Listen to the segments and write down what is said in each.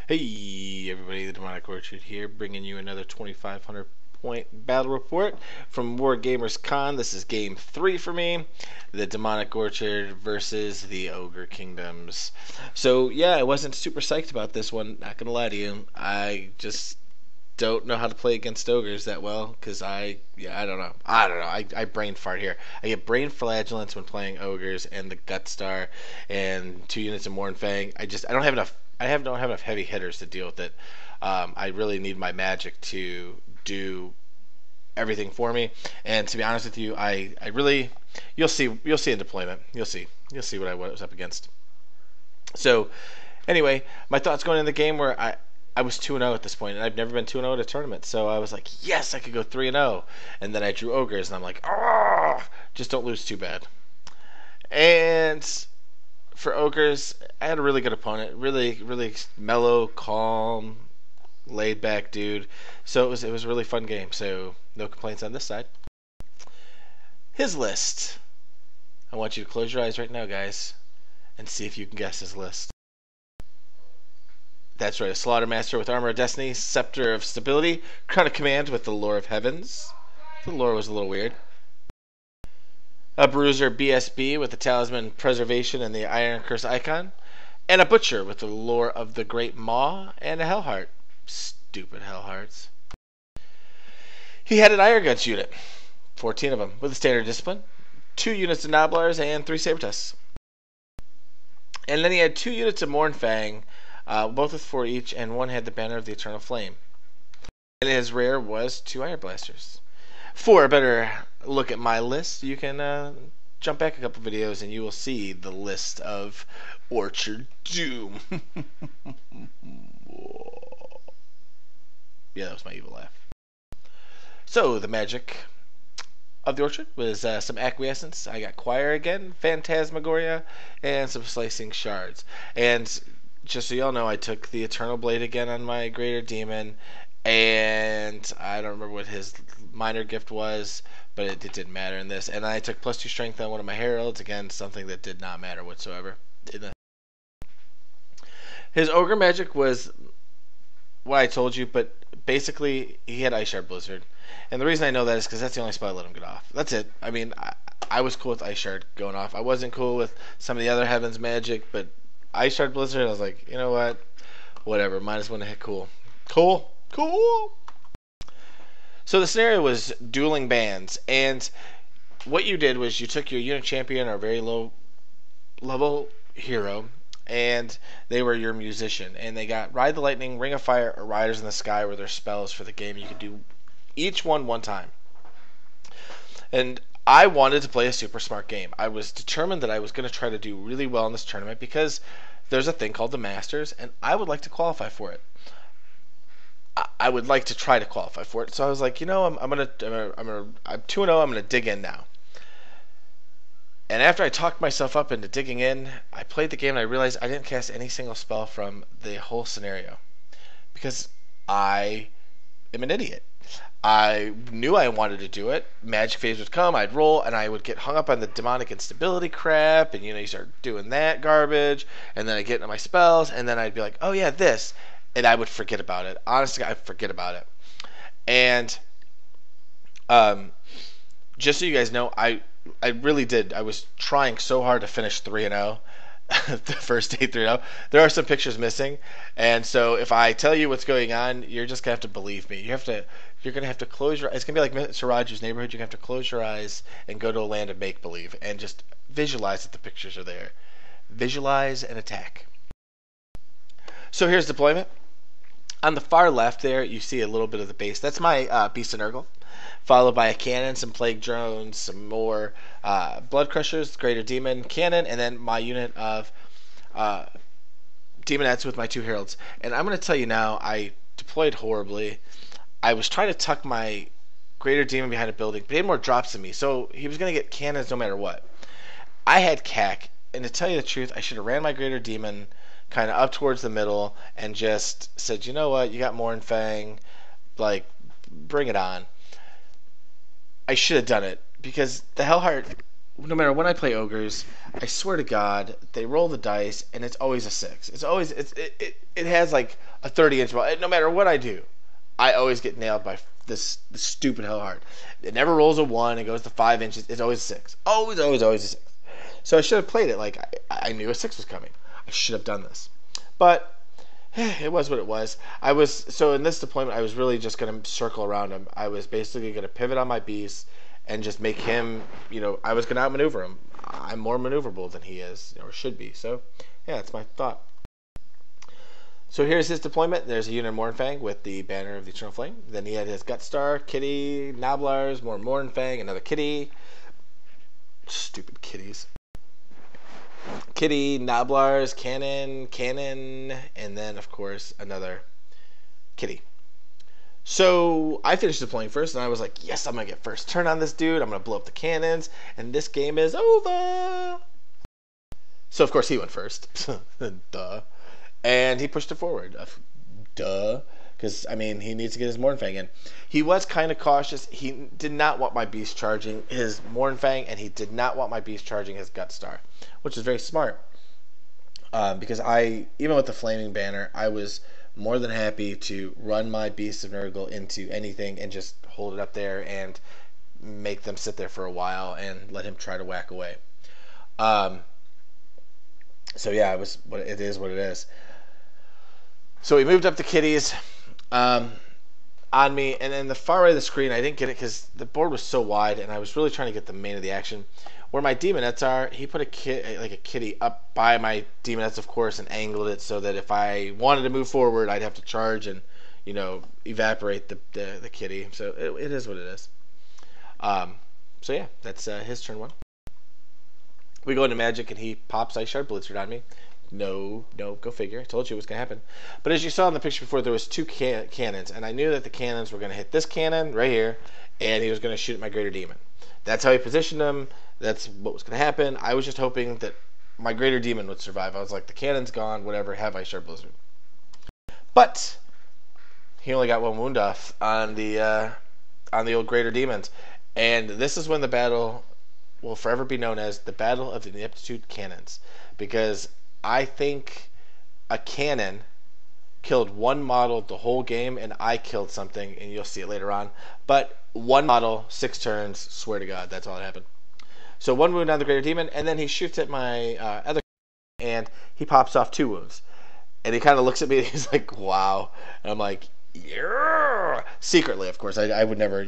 Hey everybody, the Demonic Orchard here, bringing you another 2,500 point battle report from Wargamers Con. This is game 3 for me, the Demonic Orchard versus the Ogre Kingdoms. So yeah, I wasn't super psyched about this one, not gonna lie to you. I just don't know how to play against ogres that well, because I don't know. I brain fart here. I get brain flagellance when playing ogres and the Gutstar and 2 units of Mournfang. I don't have enough. Don't have enough heavy hitters to deal with it. I really need my magic to do everything for me. And to be honest with you, I really, you'll see in deployment. You'll see what I was up against. So anyway, my thoughts going into the game were I was 2-0 at this point, and I've never been 2-0 at a tournament. So I was like, yes, I could go 3-0. And then I drew ogres, and I'm like, oh, just don't lose too bad. And for ogres, I had a really good opponent, really mellow, calm, laid back dude. So it was a really fun game. So no complaints on this side. His list. I want you to close your eyes right now, guys, and see if you can guess his list. That's right, a Slaughtermaster with Armor of Destiny, Scepter of Stability, Crown of Command with the Lore of Heavens. The lore was a little weird. A Bruiser BSB with the Talisman Preservation and the Iron Curse icon, and a Butcher with the Lore of the Great Maw and a Hellheart. Stupid Hellhearts. He had an Iron Guts unit, 14 of them, with a Standard Discipline, 2 units of Nobblars, and 3 Sabertusts. And then he had 2 units of Mournfang, both with 4 each, and 1 had the Banner of the Eternal Flame. And his rare was 2 Iron Blasters. For a better look at my list, you can jump back a couple videos and you will see the list of Orchard Doom. Yeah, that was my evil laugh. So the magic of the Orchard was some Acquiescence. I got Choir again, Phantasmagoria, and some Slicing Shards. And just so y'all know, I took the Eternal Blade again on my Greater Demon, and I don't remember what his minor gift was, but it didn't matter in this. And I took +2 strength on one of my Heralds, again, something that did not matter whatsoever. His Ogre magic was what I told you, but basically he had Ice Shard Blizzard. And the reason I know that is because that's the only spell I let him get off. That's it. I mean, I was cool with Ice Shard going off. I wasn't cool with some of the other Heaven's magic, but Ice Shard Blizzard, I was like, you know what? Whatever. -1 to hit. Cool. So the scenario was dueling bands, and what you did was you took your unit champion or very low level hero, and they were your musician, and they got Ride the Lightning, Ring of Fire, or Riders in the Sky were their spells for the game. You could do each one time. And I wanted to play a super smart game. I was determined that I was going to try to do really well in this tournament because there's a thing called the Masters, and I would like to qualify for it. I would like to try to qualify for it. So I was like, you know, I'm 2-0. I'm going to dig in now. And after I talked myself up into digging in, I played the game and I realized I didn't cast any single spell from the whole scenario because I am an idiot. I knew I wanted to do it. Magic phase would come, I'd roll, and I would get hung up on the demonic instability crap, and you start doing that garbage, and then I'd get into my spells, and then I'd be like, oh yeah, this, and I would forget about it. Honestly, I'd forget about it. And just so you guys know, I really did. I was trying so hard to finish 3-0. The first day 3-0. There are some pictures missing, and so if I tell you what's going on, you're just gonna have to believe me. You're gonna have to close your. It's gonna be like Mr. Rogers' Neighborhood. You're gonna have to close your eyes and go to a land of make believe and just visualize that the pictures are there. Visualize and attack. So here's deployment. On the far left there, you see a little bit of the base. That's my Beast of Nurgle, followed by a cannon, some plague drones, some more blood crushers, greater demon cannon, and then my unit of demonettes with my 2 heralds. And I'm going to tell you now, I deployed horribly. I was trying to tuck my greater demon behind a building, but he had more drops than me, so he was going to get cannons no matter what. I had CAC, and to tell you the truth, I should have ran my greater demon kind of up towards the middle and just said, you know what, you got Mornfang, like, bring it on. I should have done it, because the Hellheart, no matter when I play Ogres, I swear to God, they roll the dice, and it's always a 6. It's always, it has like a 30-inch ball. No matter what I do, I always get nailed by this stupid Hellheart. It never rolls a 1, it goes to 5 inches, it's always a 6. Always a 6. So I should have played it like I knew a 6 was coming. I should have done this. But it was what it was. So in this deployment, I was really just going to circle around him. I was basically going to pivot on my beast and just make him, I was going to outmaneuver him. I'm more maneuverable than he is, or should be. So, yeah, that's my thought. So here's his deployment. There's a unit of Mornfang with the banner of the Eternal Flame. Then he had his Gutstar, Kitty, Noblars, more Mornfang, another Kitty. Stupid kitties. Kitty, Noblars, Cannon, and then, of course, another Kitty. So I finished deploying first, and I was like, yes, I'm going to get first turn on this dude. I'm going to blow up the cannons, and this game is over. So, of course, he went first. Duh. And he pushed it forward. Duh. Because, I mean, he needs to get his Mornfang in. He was kind of cautious. He did not want my beast charging his Mornfang, and he did not want my beast charging his Gutstar, which is very smart. Because even with the Flaming Banner, I was more than happy to run my Beast of Nurgle into anything and just hold it up there and make them sit there for a while and let him try to whack away. So yeah, it is what it is. So we moved up the kitties on me, and then the far right of the screen, I didn't get it because the board was so wide, and I was really trying to get the main of the action. Where my demonettes are, he put a kitty up by my demonettes, of course, and angled it so that if I wanted to move forward, I'd have to charge and, evaporate the kitty. So it is what it is. So yeah, that's his turn 1. We go into Magic, and he pops Ice Shard Blizzard on me. No, go figure. I told you it was going to happen. But as you saw in the picture before, there was 2 cannons, and I knew that the cannons were going to hit this cannon right here, and he was going to shoot at my Greater Demon. That's how he positioned them. That's what was going to happen. I was just hoping that my Greater Demon would survive. I was like, the cannon's gone, whatever, have Ice Shard Blizzard. But he only got 1 wound off on the old Greater Demons. And this is when the battle will forever be known as the Battle of the Ineptitude Cannons. Because I think a cannon killed 1 model the whole game, and I killed something, and you'll see it later on. But 1 model, 6 turns, swear to God, that's all that happened. So 1 wound on the Greater Demon, and then he shoots at my other, and he pops off 2 wounds. And he kind of looks at me, and he's like, wow. And I'm like, yeah. Secretly, of course, I would never,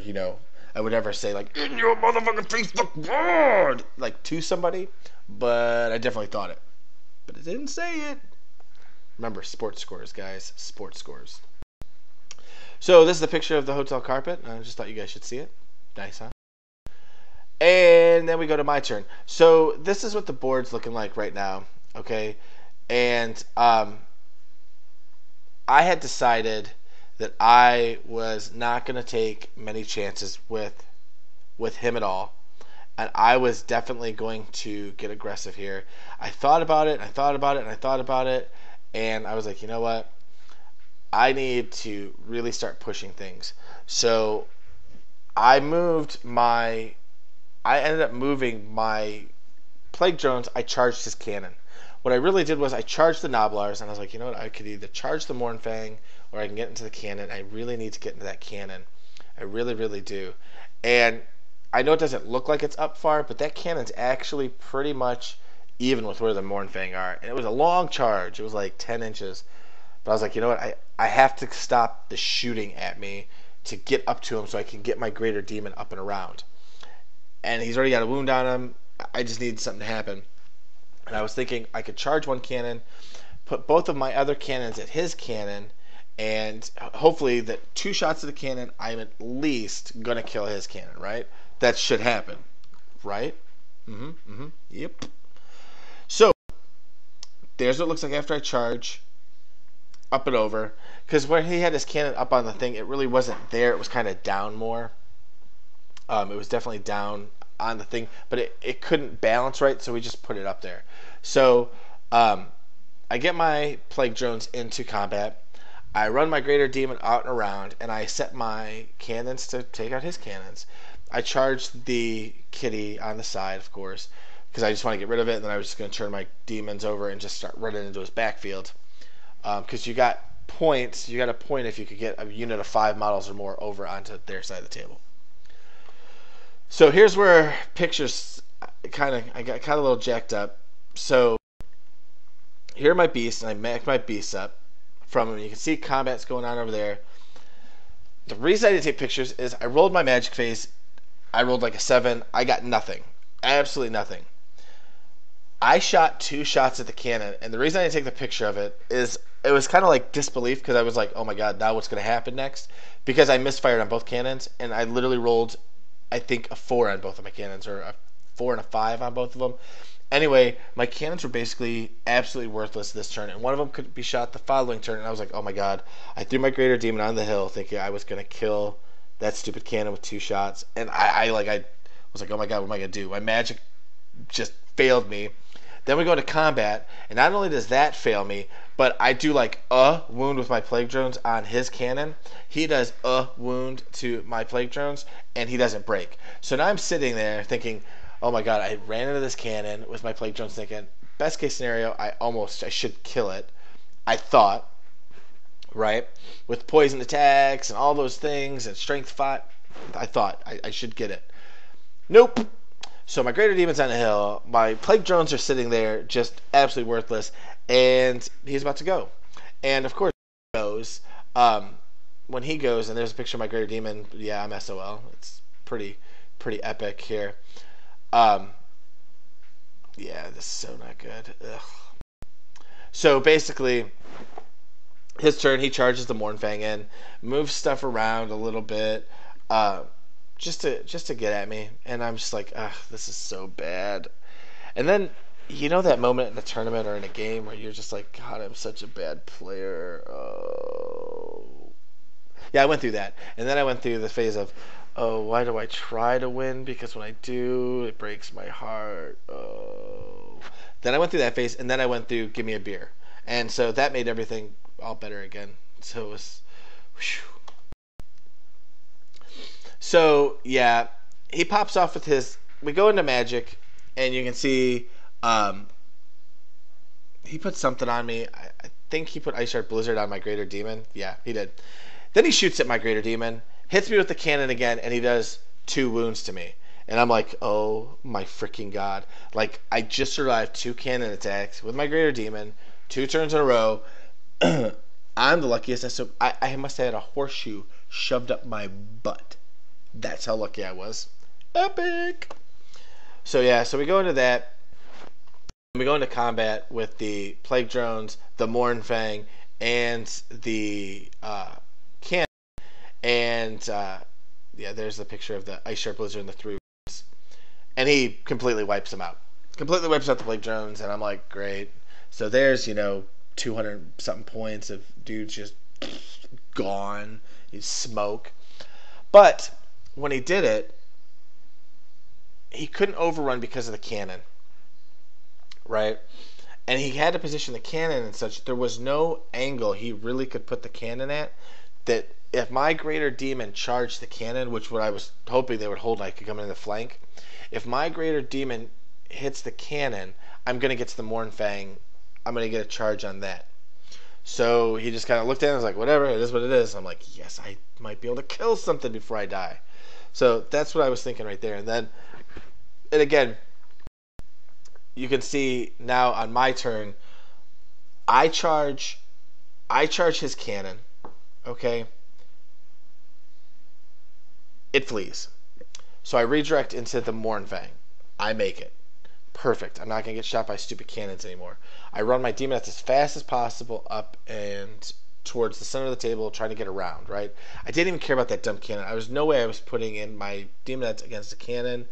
I would never say, like, in your motherfucking face, fuck word, like, to somebody. But I definitely thought it. But I didn't say it. Remember, sports scores, guys. Sports scores. So this is the picture of the hotel carpet. I just thought you guys should see it. Nice, huh? And then we go to my turn. So this is what the board's looking like right now. Okay? And I had decided that I was not going to take many chances with him at all. And I was definitely going to get aggressive here. I thought about it, and I thought about it, and I thought about it, and I was like, you know what? I need to really start pushing things. So I ended up moving my Plague Drones. I charged his cannon. What I really did was I charged the Noblars, and I was like, you know what? I could either charge the Mornfang, or I can get into the cannon. I really need to get into that cannon. I really, really do. And I know it doesn't look like it's up far, but that cannon's actually pretty much even with where the Mournfang are. And it was a long charge. It was like 10 inches. But I was like, you know what? I have to stop the shooting at me to get up to him so I can get my Greater Demon up and around. And he's already got a wound on him. I just need something to happen. And I was thinking I could charge one cannon, put both of my other cannons at his cannon, and hopefully that 2 shots of the cannon, I'm at least going to kill his cannon, right? That should happen, right? Yep. So, there's what it looks like after I charge, up and over. Because when he had his cannon up on the thing, it really wasn't there. It was kind of down more. It was definitely down on the thing, but it couldn't balance right, so we just put it up there. So, I get my Plague Drones into combat. I run my Greater Demon out and around, and I set my cannons to take out his cannons. I charge the kitty on the side, of course, because I just want to get rid of it, and then I was just going to turn my demons over and just start running into his backfield. Because you got points, you got a point if you could get a unit of 5 models or more over onto their side of the table. So here's where pictures I got kind of a little jacked up. So here are my beasts, and I make my beasts up from them. You can see combat's going on over there. The reason I didn't take pictures is I rolled my magic phase. I rolled like a 7. I got nothing. Absolutely nothing. I shot 2 shots at the cannon, and the reason I didn't take the picture of it is it was kind of like disbelief, because I was like, oh my god, now what's going to happen next? Because I misfired on both cannons, and I literally rolled, I think, a 4 on both of my cannons, or a 4 and a 5 on both of them. Anyway, my cannons were basically absolutely worthless this turn, and one of them could be shot the following turn, and I was like, oh my god. I threw my Greater Demon on the hill thinking I was going to kill that stupid cannon with 2 shots, and I was like, oh my god, what am I going to do? My magic just failed me. Then we go into combat, and not only does that fail me, but I do like a wound with my Plague Drones on his cannon. He does a wound to my Plague Drones, and he doesn't break. So now I'm sitting there thinking, oh my god, I ran into this cannon with my Plague Drones thinking, best case scenario, I should kill it. I thought, right? With poison attacks and all those things and strength 5, I thought I should get it. Nope. So my Greater Demon's on the hill. My Plague Drones are sitting there, just absolutely worthless. And he's about to go. And of course, he goes. When he goes, and there's a picture of my Greater Demon. Yeah, I'm SOL. It's pretty epic here. Yeah, this is so not good. Ugh. So basically, his turn, he charges the Mournfang in, moves stuff around a little bit, just to get at me, and I'm just like, ugh, this is so bad. And then, you know that moment in a tournament or in a game where you're just like, God, I'm such a bad player. Oh. Yeah, I went through that. And then I went through the phase of, oh, why do I try to win? Because when I do, it breaks my heart. Oh. Then I went through that phase, and then I went through give me a beer. And so that made everything all better again. So it was, whew. So, yeah, he pops off with his, we go into magic, and you can see, he put something on me. I think he put Ice Shard Blizzard on my Greater Demon. Yeah, he did. Then he shoots at my Greater Demon, hits me with the cannon again, and he does 2 wounds to me. And I'm like, oh my freaking god. Like, I just survived 2 cannon attacks with my Greater Demon, 2 turns in a row. I'm the luckiest. So I must have had a horseshoe shoved up my butt. That's how lucky I was. Epic! So yeah, so we go into that. We go into combat with the Plague Drones, the Mournfang, and the cannon. And yeah, there's the picture of the Ice Shard Blizzard and the 3 wounds. And he completely wipes them out. Completely wipes out the Plague Drones, and I'm like, great. So there's, 200-something points of dudes just gone. He's smoke. But when he did it, he couldn't overrun because of the cannon, right? And he had to position the cannon and such. There was no angle he really could put the cannon at that if my Greater Demon charged the cannon, which what I was hoping they would hold, I could come in the flank. If my Greater Demon hits the cannon, I'm going to get to the Mournfang. I'm going to get a charge on that. So he just kind of looked at it and was like, whatever, it is what it is. I'm like, yes, I might be able to kill something before I die. So that's what I was thinking right there. And again, you can see now on my turn, I charge his cannon. Okay, it flees. So I redirect into the Mournfang. I make it. Perfect. I'm not going to get shot by stupid cannons anymore. I run my Demonets as fast as possible up and towards the center of the table, trying to get around, right? I didn't even care about that dumb cannon. I was no way I was putting in my Demonets against a cannon.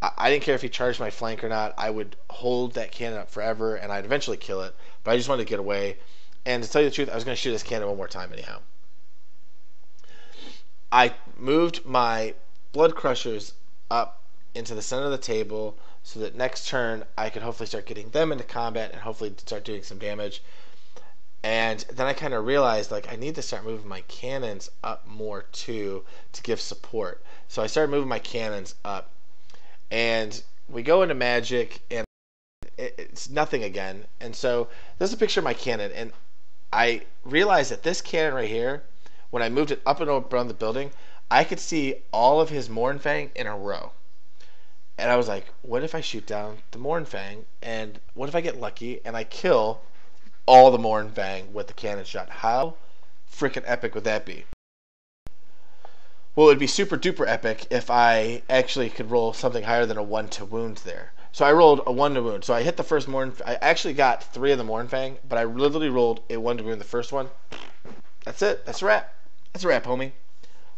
I didn't care if he charged my flank or not. I would hold that cannon up forever, and I'd eventually kill it. But I just wanted to get away. And to tell you the truth, I was going to shoot this cannon one more time anyhow. I moved my Blood Crushers up into the center of the table so that next turn I could hopefully start getting them into combat and hopefully start doing some damage. And then I kind of realized, like, I need to start moving my cannons up more too to give support. So I started moving my cannons up. And we go into Magic, and it's nothing again. And so this is a picture of my cannon. And I realized that this cannon right here, when I moved it up and around the building, I could see all of his Mournfang in a row. And I was like, what if I shoot down the Mournfang? And what if I get lucky and I kill all the Mournfang with the cannon shot? How freaking epic would that be? Well, it would be super duper epic if I actually could roll something higher than a 1 to wound there. So I rolled a 1 to wound. So I hit the first Mournfang. I actually got 3 of the Mournfang, but I literally rolled a 1 to wound the first one. That's it. That's a wrap. That's a wrap, homie.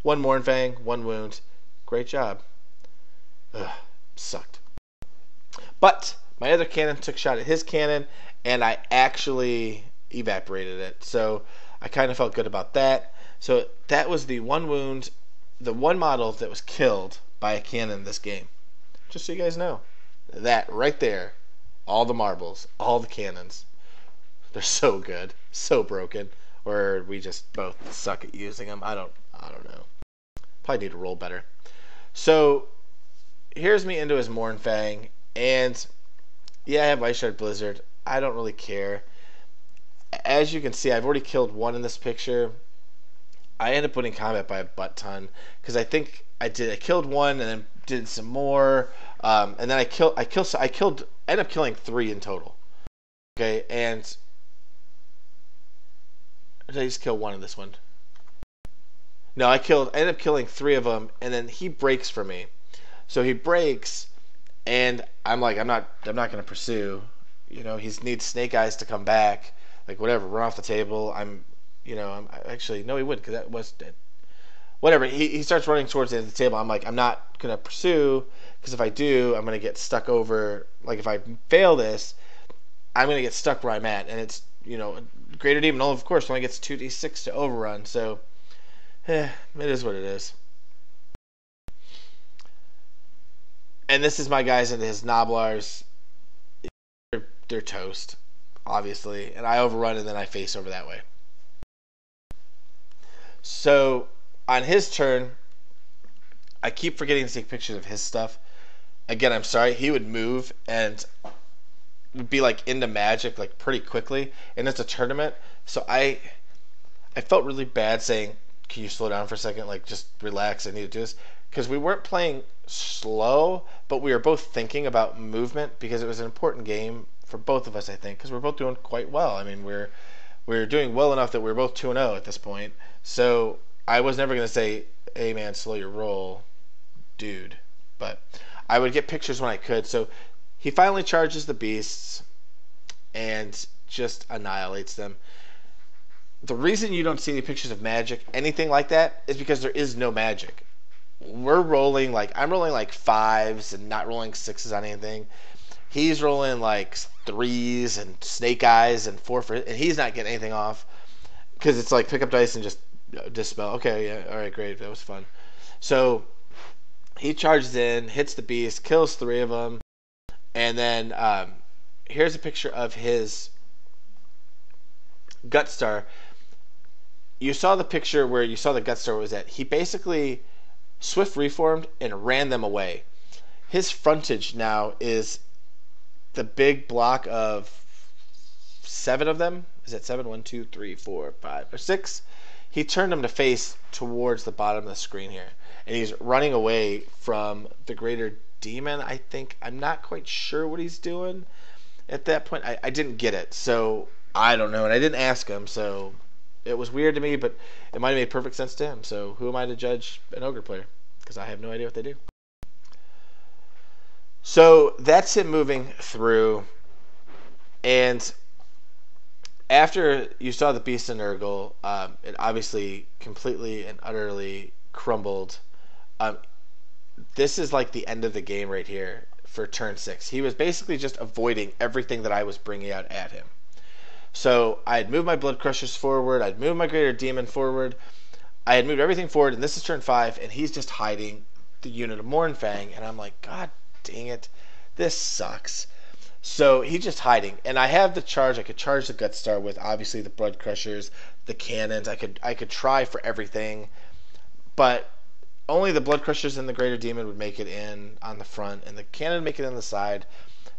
1 Mournfang, 1 wound. Great job. Ugh, sucked. But my other cannon took a shot at his cannon, and I actually evaporated it. So I kind of felt good about that. So that was the 1 wound, the 1 model that was killed by a cannon in this game. Just so you guys know. That right there. All the marbles. All the cannons. They're so good. So broken. Or we just both suck at using them. I don't know. Probably need to roll better. So here's me into his Mournfang. And yeah, I have Ice Shard Blizzard. I don't really care. As you can see, I've already killed 1 in this picture. I ended up winning combat by a butt ton because I think I killed 1 and then did some more, and then I ended up killing 3 in total. Okay, and did I just kill 1 in this one? No, I ended up killing 3 of them, and then he breaks for me. So he breaks, and I'm like, I'm not gonna pursue. You know, he needs Snake Eyes to come back. Like whatever, run off the table. Actually, no, he wouldn't because that was dead. Whatever, he starts running towards the end of the table. I'm like, I'm not going to pursue because if I do, I'm going to get stuck over. Like, if I fail this, I'm going to get stuck where I'm at. And it's, Greater Demon, of course, only gets 2d6 to overrun. So, it is what it is. And this is my guys into his Noblars. They're toast, obviously. And I overrun and then I face over that way. So on his turn, I keep forgetting to take pictures of his stuff. Again, I'm sorry. He would move and would be like into Magic like pretty quickly, and it's a tournament. So I felt really bad saying, "Can you slow down for a second? Like just relax. I need to do this." Because we weren't playing slow, but we were both thinking about movement because it was an important game for both of us. I think because we're both doing quite well. I mean, we're doing well enough that we're both 2-0 at this point. So I was never going to say, hey man, slow your roll, dude. But I would get pictures when I could. So he finally charges the beasts and just annihilates them. The reason you don't see any pictures of Magic, anything like that, is because there is no Magic. I'm rolling like 5s and not rolling 6s on anything. He's rolling like 3s and Snake Eyes and 4 and he's not getting anything off because it's like pick up dice and just dispel. Okay, yeah, all right, great, that was fun. So he charges in, hits the beast, kills 3 of them, and then here's a picture of his Gutstar. You saw the picture where you saw the Gutstar was at. He basically Swift reformed and ran them away. His frontage now is the big block of 7 of them. Is that 7? 1, 2, 3, 4, 5, or 6? he turned him to face towards the bottom of the screen here, and he's running away from the greater demon. I think I'm not quite sure what he's doing at that point. I didn't get it, so I don't know, and I didn't ask him, so it was weird to me, but it might have made perfect sense to him. So who am I to judge an ogre player? Because I have no idea what they do. So that's him moving through, and after you saw the Beast and Nurgle, it obviously completely and utterly crumbled. This is like the end of the game right here for turn 6. He was basically just avoiding everything that I was bringing out at him. So I had moved my Blood Crushers forward, I'd moved my Greater Demon forward, I had moved everything forward, and this is turn 5, and he's just hiding the unit of Mournfang, and I'm like, God dang it, this sucks. So he's just hiding, and I have the charge. I could charge the Gutstar with obviously the Blood Crushers, the cannons. I could try for everything, but only the Blood Crushers and the Greater Demon would make it in on the front, and the cannon make it on the side.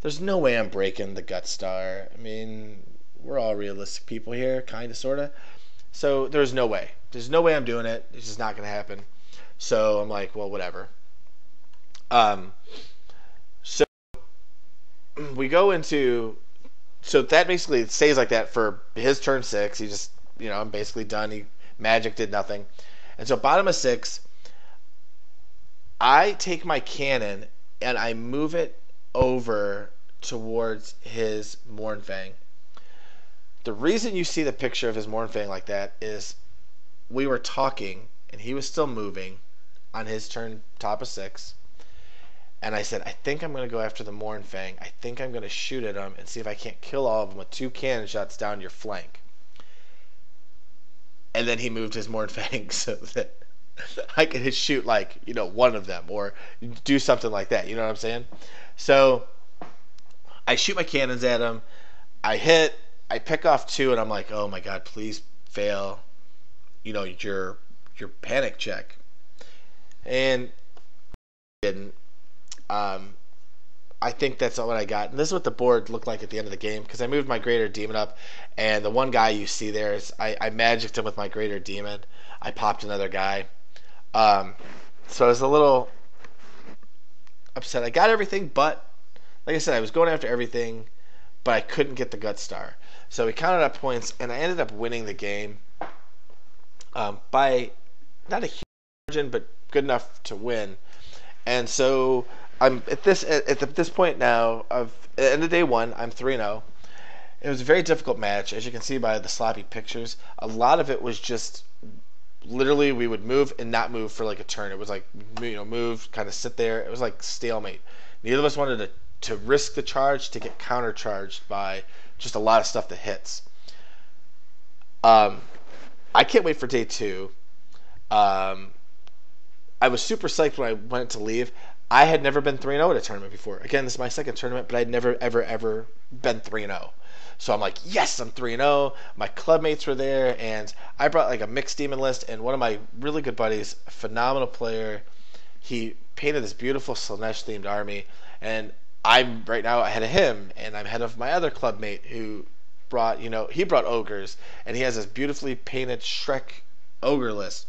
There's no way I'm breaking the Gutstar. I mean, we're all realistic people here, kind of, sort of. So there's no way. There's no way I'm doing it. It's just not going to happen. So I'm like, well, whatever. So we go into, so that basically stays like that for his turn 6. He just, I'm basically done. Magic did nothing. And so bottom of 6, I take my cannon and I move it over towards his Mournfang. The reason you see the picture of his Mournfang like that is we were talking and he was still moving on his turn, top of 6. And I said, I think I'm going to go after the Mournfang. I think I'm going to shoot at him and see if I can't kill all of them with 2 cannon shots down your flank. And then he moved his Mournfang so that I could shoot one of them or do something like that. You know what I'm saying? So I shoot my cannons at him. I hit. I pick off 2, and I'm like, oh my God, please fail. Your panic check. And didn't. I think that's what I got. And this is what the board looked like at the end of the game, because I moved my Greater Demon up, and the one guy you see there is I magicked him with my Greater Demon. I popped another guy. So I was a little upset. I got everything, but like I said, I was going after everything, but I couldn't get the Gutstar. So we counted up points, and I ended up winning the game by not a huge margin, but good enough to win. And so I'm at this point now of at the end of day 1. I'm 3-0. It was a very difficult match, as you can see by the sloppy pictures. A lot of it was just literally we would move and not move for like a turn. It was like move, kind of sit there. It was like stalemate. Neither of us wanted to risk the charge to get countercharged by just a lot of stuff that hits. I can't wait for day 2. I was super psyched when I went to leave. I had never been 3-0 at a tournament before. Again, this is my second tournament, but I'd never, ever been 3-0. So I'm like, yes, I'm 3-0. My club mates were there, and I brought like a mixed demon list, and one of my really good buddies, a phenomenal player, he painted this beautiful Slanesh-themed army, and I'm right now ahead of him, and I'm ahead of my other club mate who brought, he brought ogres, and he has this beautifully painted Shrek ogre list.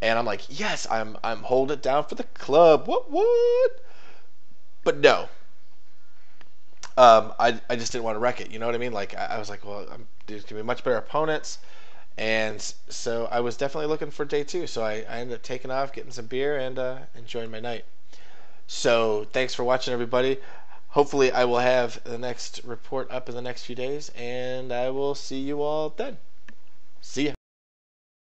And I'm like, yes, I'm holding it down for the club. What? But no. I just didn't want to wreck it. You know what I mean? Like I was like, well, there's gonna be much better opponents, and so I was definitely looking for day 2. So I ended up taking off, getting some beer, and enjoying my night. So thanks for watching, everybody. Hopefully, I will have the next report up in the next few days, and I will see you all then. See ya.